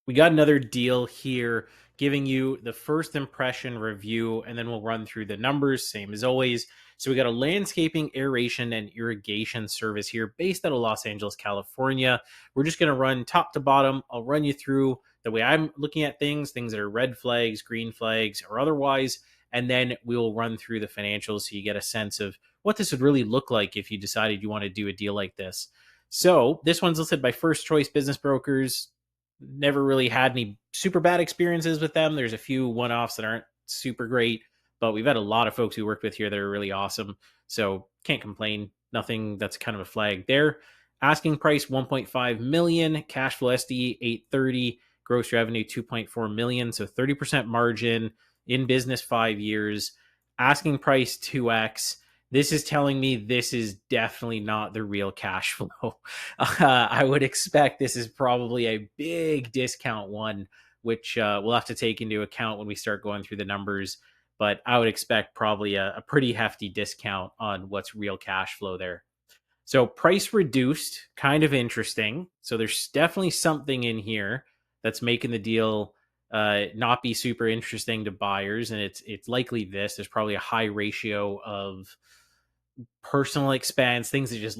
We got another deal here giving you the first impression review, and then we'll run through the numbers, same as always. So we got a landscaping, aeration, and irrigation service here based out of Los Angeles, California. We're just going to run top to bottom. I'll run you through the way I'm looking at things that are red flags, green flags, or otherwise. And then we'll run through the financials so you get a sense of what this would really look like if you decided you want to do a deal like this. So this one's listed by First Choice Business Brokers. Never really had any super bad experiences with them. There's a few one-offs that aren't super great, but we've had a lot of folks we worked with here that are really awesome. So can't complain. Nothing that's kind of a flag there. Asking price 1.5 million, cash flow SD 830, gross revenue 2.4 million, so 30% margin, in business 5 years. Asking price 2x. This is telling me this is definitely not the real cash flow. I would expect this is probably a big discount one, which we'll have to take into account when we start going through the numbers. But I would expect probably a pretty hefty discount on what's real cash flow there. So price reduced, kind of interesting. So there's definitely something in here that's making the deal not be super interesting to buyers, and it's likely this. There's probably a high ratio of personal expense, things that just,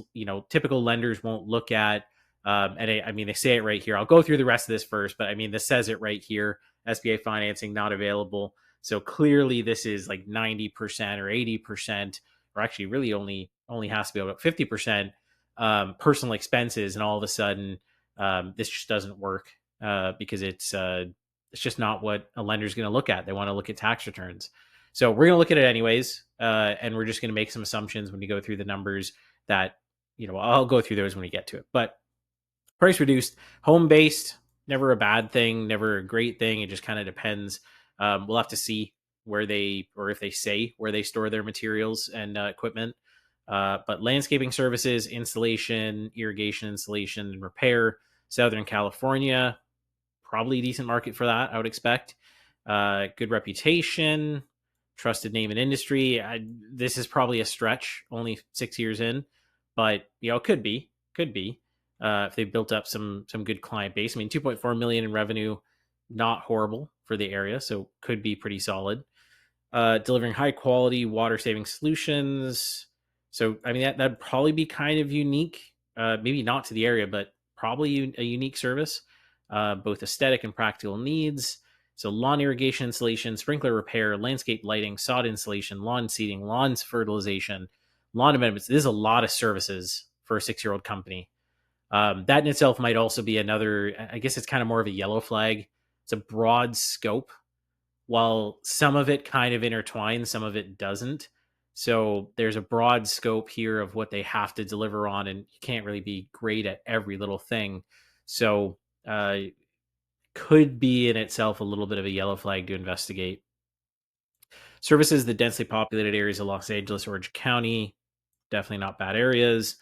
typical lenders won't look at. I mean, they say it right here. I'll go through the rest of this first, but I mean, this says it right here. SBA financing not available. So clearly this is like 90% or 80%, or actually really only has to be about 50% personal expenses. And all of a sudden, this just doesn't work because it's just not what a lender's going to look at. They want to look at tax returns. So we're going to look at it anyways, and we're just going to make some assumptions when you go through the numbers that, I'll go through those when we get to it. But price reduced, home based, never a bad thing, never a great thing. It just kind of depends. We'll have to see where they, or if they say where they store their materials and equipment. But landscaping services, installation, irrigation installation, and repair, Southern California, probably a decent market for that, I would expect. Good reputation, trusted name in industry. This is probably a stretch, only 6 years in, but it could be if they built up some good client base. I mean, 2.4 million in revenue, not horrible for the area, so could be pretty solid. Delivering high quality water saving solutions. So I mean that'd probably be kind of unique. Maybe not to the area, but probably a unique service. Both aesthetic and practical needs. So lawn irrigation installation, sprinkler repair, landscape lighting, sod installation, lawn seeding, lawns fertilization, lawn amendments. There's a lot of services for a 6-year-old company. That in itself might also be another, I guess it's kind of more of a yellow flag. It's a broad scope. While some of it kind of intertwines, some of it doesn't. So there's a broad scope here of what they have to deliver on, and you can't really be great at every little thing. So could be in itself a little bit of a yellow flag to investigate. Services the densely populated areas of Los Angeles, Orange County, definitely not bad areas.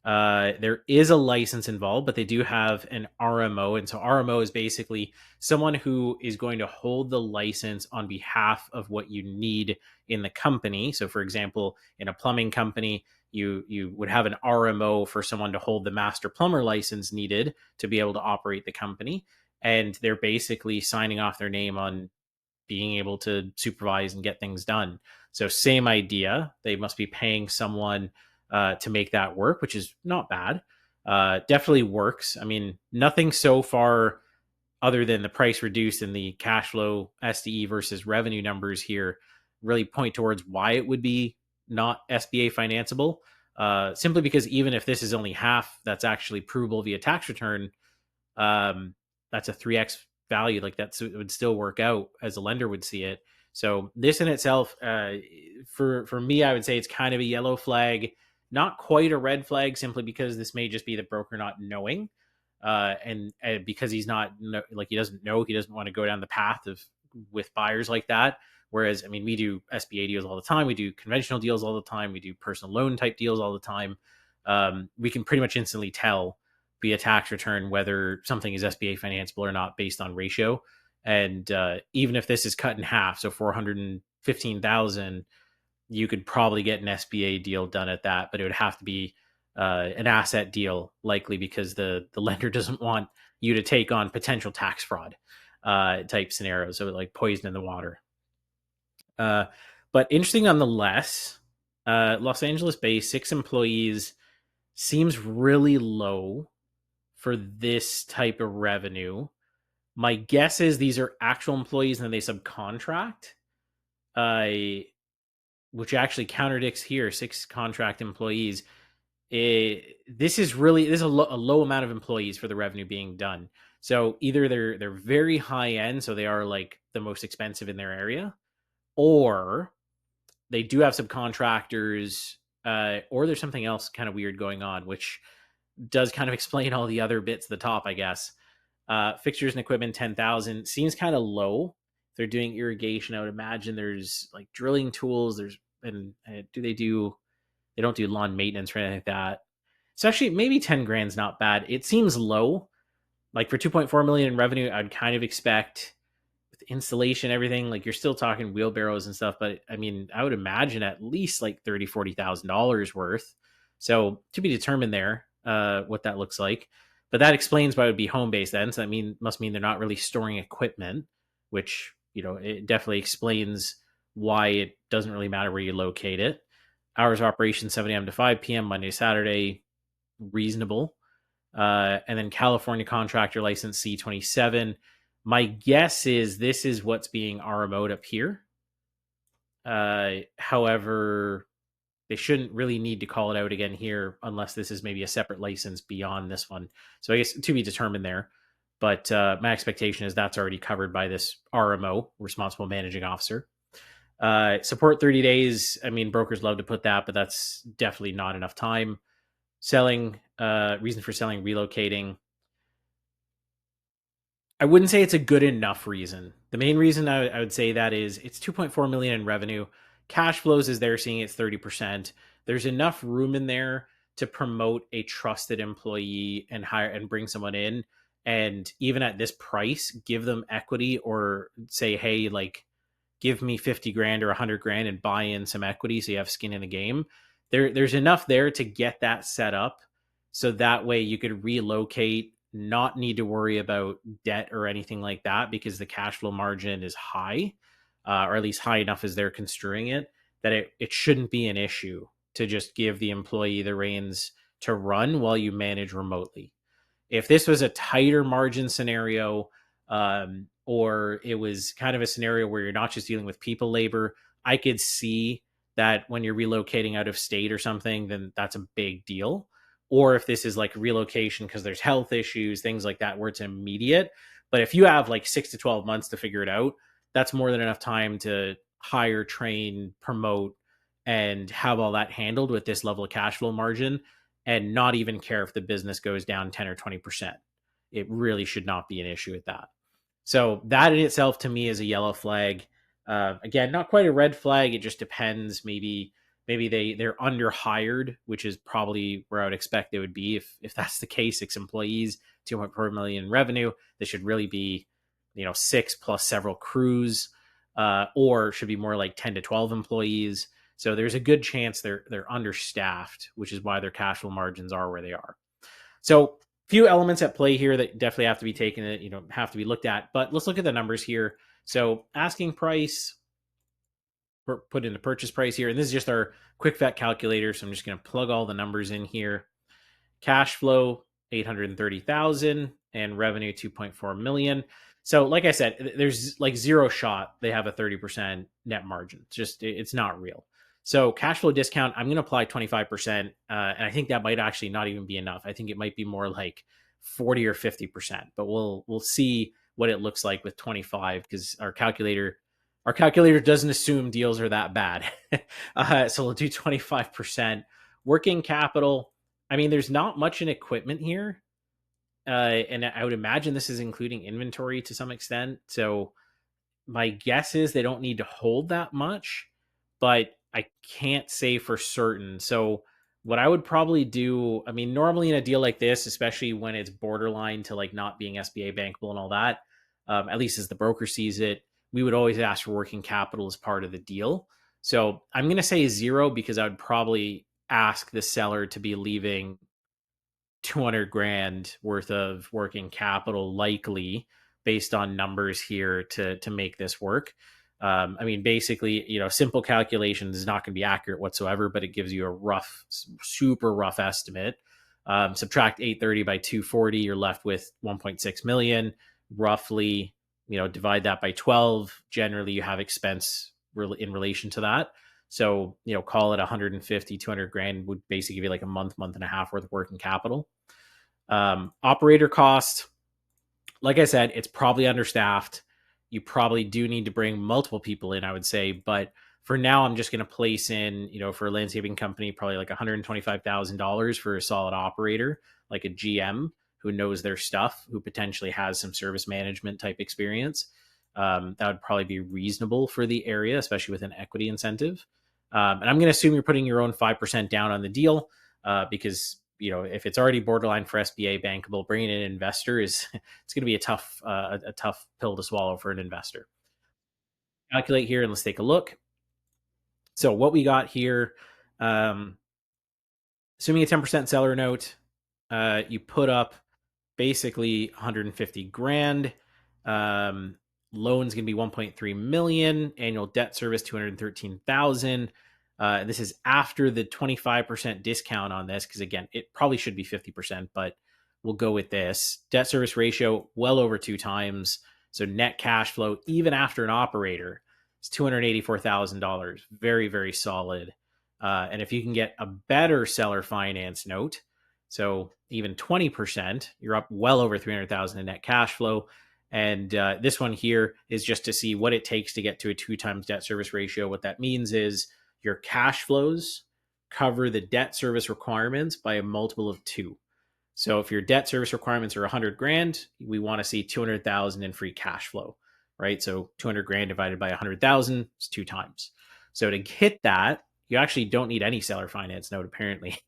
There is a license involved, but they do have an RMO. And so RMO is basically someone who is going to hold the license on behalf of what you need in the company. So for example, in a plumbing company, you would have an RMO for someone to hold the master plumber license needed to be able to operate the company. And they're basically signing off their name on being able to supervise and get things done. So same idea. They must be paying someone to make that work, which is not bad. Definitely works. I mean, nothing so far other than the price reduced and the cash flow SDE versus revenue numbers here really point towards why it would be not SBA financeable. Simply because even if this is only half that's actually provable via tax return, that's a 3x value. Like it would still work out as a lender would see it. So this in itself, for me, I would say it's kind of a yellow flag, not quite a red flag, simply because this may just be the broker not knowing, and because he's not like he doesn't know, he doesn't want to go down the path of with buyers like that. Whereas, I mean, we do SBA deals all the time, we do conventional deals all the time, we do personal loan type deals all the time. We can pretty much instantly tell via tax return whether something is SBA financeable or not based on ratio. And even if this is cut in half, so 415,000, you could probably get an SBA deal done at that, but it would have to be an asset deal, likely because the lender doesn't want you to take on potential tax fraud type scenarios, so like poison in the water. Uh, but interesting nonetheless. Los Angeles based, 6 employees seems really low for this type of revenue. My guess is these are actual employees and then they subcontract, uh, which actually contradicts here. 6 contract employees. This is a low amount of employees for the revenue being done. So either they're very high end, so they are like the most expensive in their area, or they do have subcontractors, or there's something else kind of weird going on, which does kind of explain all the other bits at the top, I guess. Fixtures and equipment 10,000 seems kind of low. If they're doing irrigation, I would imagine there's like drilling tools. There's and do they do? They don't do lawn maintenance or anything like that. So actually, maybe 10 grand's not bad. It seems low. Like for 2.4 million in revenue, I'd kind of expect with installation, everything, like you're still talking wheelbarrows and stuff, but I mean, I would imagine at least like 30, $40,000 worth. So to be determined there, what that looks like. But that explains why it would be home based then. So that must mean they're not really storing equipment, which, it definitely explains why it doesn't really matter where you locate it. Hours of operation 7 a.m. to 5 p.m. Monday to Saturday, reasonable. And then California contractor license C27. My guess is this is what's being RMO'd up here. However, they shouldn't really need to call it out again here unless this is maybe a separate license beyond this one. So I guess to be determined there. But my expectation is that's already covered by this RMO, responsible managing officer. Support 30 days. I mean, brokers love to put that, but that's definitely not enough time. Selling, reason for selling, relocating. I wouldn't say it's a good enough reason. The main reason I would say that is it's 2.4 million in revenue. Cash flows is they're seeing it's 30%. There's enough room in there to promote a trusted employee and hire and bring someone in. And even at this price, give them equity or say, hey, like give me 50 grand or 100 grand and buy in some equity so you have skin in the game. There's enough there to get that set up so that way you could relocate, not need to worry about debt or anything like that because the cash flow margin is high, or at least high enough as they're construing it, that it shouldn't be an issue to just give the employee the reins to run while you manage remotely. If this was a tighter margin scenario, or it was kind of a scenario where you're not just dealing with people labor, I could see that when you're relocating out of state or something, then that's a big deal. Or if this is like relocation because there's health issues, things like that, where it's immediate. But if you have like 6 to 12 months to figure it out, that's more than enough time to hire, train, promote, and have all that handled with this level of cash flow margin and not even care if the business goes down 10 or 20%. It really should not be an issue with that. So that in itself to me is a yellow flag. Again, not quite a red flag. It just depends. Maybe they're under hired, which is probably where I would expect they would be. If that's the case, 6 employees, 2.4 million in revenue, this should really be, 6 plus several crews, or should be more like 10 to 12 employees. So there's a good chance they're understaffed, which is why their cash flow margins are where they are. So few elements at play here that definitely have to be taken, have to be looked at. But let's look at the numbers here. So asking price, put in the purchase price here, and this is just our quick vet calculator. So I'm just going to plug all the numbers in here. Cash flow 830,000 and revenue 2.4 million. So like I said, there's like zero shot they have a 30% net margin. It's not real. So cash flow discount, I'm going to apply 25%, and I think that might actually not even be enough. I think it might be more like 40 or 50%, but we'll see what it looks like with 25 because our calculator doesn't assume deals are that bad. So we'll do 25%. Working capital, I mean, there's not much in equipment here. And I would imagine this is including inventory to some extent. So my guess is they don't need to hold that much, but I can't say for certain. So what I would probably do, I mean, normally in a deal like this, especially when it's borderline to like not being SBA bankable and all that, at least as the broker sees it, we would always ask for working capital as part of the deal. So I'm going to say zero because I would probably ask the seller to be leaving 200 grand worth of working capital likely based on numbers here to make this work. I mean, basically, simple calculation is not going to be accurate whatsoever, but it gives you a rough, super rough estimate. Subtract 830 by 240, you're left with 1.6 million. Roughly, divide that by 12. Generally, you have expense in relation to that. So, call it 150, 200 grand would basically give you like a month and a half worth of working capital. Operator cost, like I said, it's probably understaffed. You probably do need to bring multiple people in, I would say. But for now, I'm just going to place in, for a landscaping company, probably like $125,000 for a solid operator, like a GM who knows their stuff, who potentially has some service management type experience. That would probably be reasonable for the area, especially with an equity incentive. And I'm going to assume you're putting your own 5% down on the deal because if it's already borderline for SBA bankable, bringing in an investor is it's going to be a tough pill to swallow for an investor. Calculate here and let's take a look. So what we got here, um, assuming a 10% seller note, you put up basically 150 grand. Um, Loans going to be 1.3 million. Annual debt service 213,000. This is after the 25% discount on this, because again, it probably should be 50%, but we'll go with this. Debt service ratio well over 2 times. So net cash flow, even after an operator, is $284,000. Very, very solid. And if you can get a better seller finance note, so even 20%, you're up well over 300,000 in net cash flow. And this one here is just to see what it takes to get to a 2 times debt service ratio. What that means is your cash flows cover the debt service requirements by a multiple of 2. So if your debt service requirements are 100 grand, we want to see 200,000 in free cash flow, right? So 200 grand divided by 100,000 is 2 times. So to hit that, you actually don't need any seller finance note, apparently.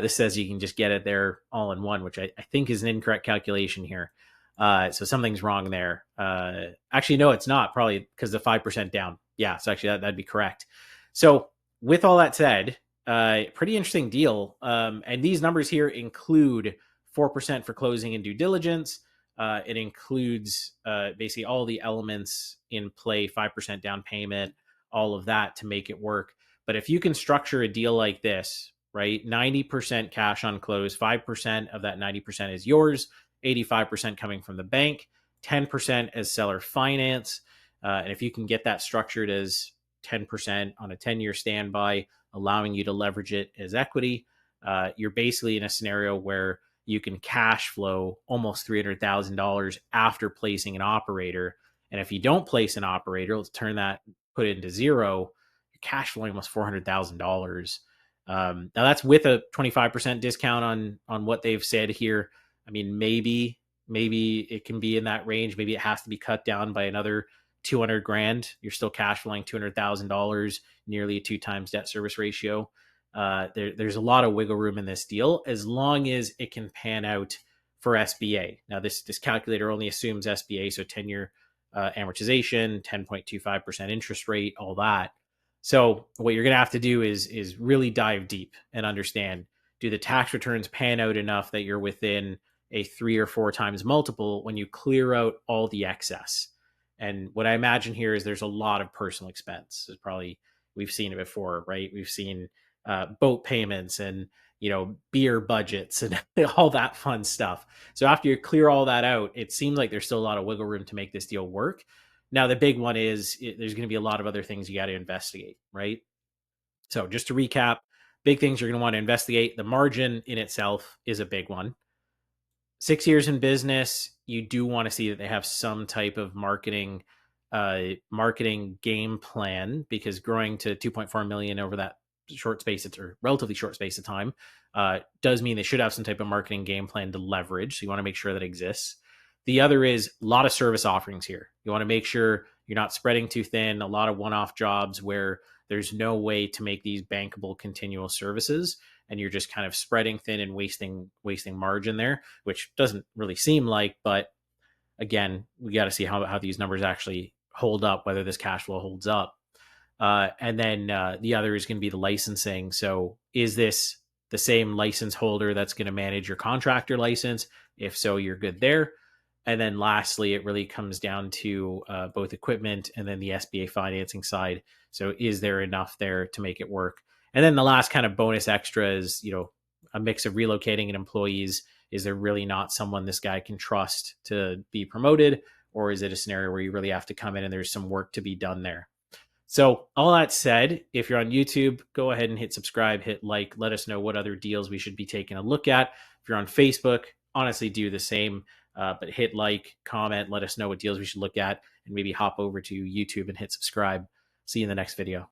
This says you can just get it there all in one, which I think is an incorrect calculation here. So something's wrong there. Actually, no, it's not, probably because the 5% down. Yeah, so actually that'd be correct. So with all that said, pretty interesting deal. And these numbers here include 4% for closing and due diligence. It includes basically all the elements in play, 5% down payment, all of that to make it work. But if you can structure a deal like this, right, 90% cash on close, 5% of that 90% is yours, 85% coming from the bank, 10% as seller finance. And if you can get that structured as 10% on a 10-year standby, allowing you to leverage it as equity, you're basically in a scenario where you can cash flow almost $300,000 after placing an operator. And if you don't place an operator, let's put it into zero, you're cash flowing almost $400,000. Now that's with a 25% discount on what they've said here. I mean, maybe it can be in that range. Maybe it has to be cut down by another 200 grand. You're still cash flowing $200,000, nearly a 2 times debt service ratio. There's a lot of wiggle room in this deal as long as it can pan out for SBA. Now, this calculator only assumes SBA, so 10-year amortization, 10.25% interest rate, all that. So what you're going to have to do is really dive deep and understand, do the tax returns pan out enough that you're within a 3 or 4 times multiple when you clear out all the excess? And what I imagine here is there's a lot of personal expense. It's probably, we've seen it before, right? We've seen boat payments and beer budgets and all that fun stuff. So after you clear all that out, it seems like there's still a lot of wiggle room to make this deal work. Now the big one is there's going to be a lot of other things you got to investigate, right? So just to recap, big things you're going to want to investigate. The margin in itself is a big one. 6 years in business, you do want to see that they have some type of marketing game plan, because growing to 2.4 million over that relatively short space of time does mean they should have some type of marketing game plan to leverage. So you want to make sure that exists. The other is a lot of service offerings here. You want to make sure you're not spreading too thin, a lot of one-off jobs where there's no way to make these bankable continual services, and you're just kind of spreading thin and wasting margin there, which doesn't really seem like. But again, we got to see how these numbers actually hold up, whether this cash flow holds up. And then the other is going to be the licensing. So is this the same license holder that's going to manage your contractor license? If so, you're good there. And then lastly, it really comes down to both equipment and then the SBA financing side. So is there enough there to make it work? And then the last kind of bonus extra is, a mix of relocating and employees. Is there really not someone this guy can trust to be promoted? Or is it a scenario where you really have to come in and there's some work to be done there? So all that said, if you're on YouTube, go ahead and hit subscribe, hit like, let us know what other deals we should be taking a look at. If you're on Facebook, honestly, do the same, but hit like, comment, let us know what deals we should look at, and maybe hop over to YouTube and hit subscribe. See you in the next video.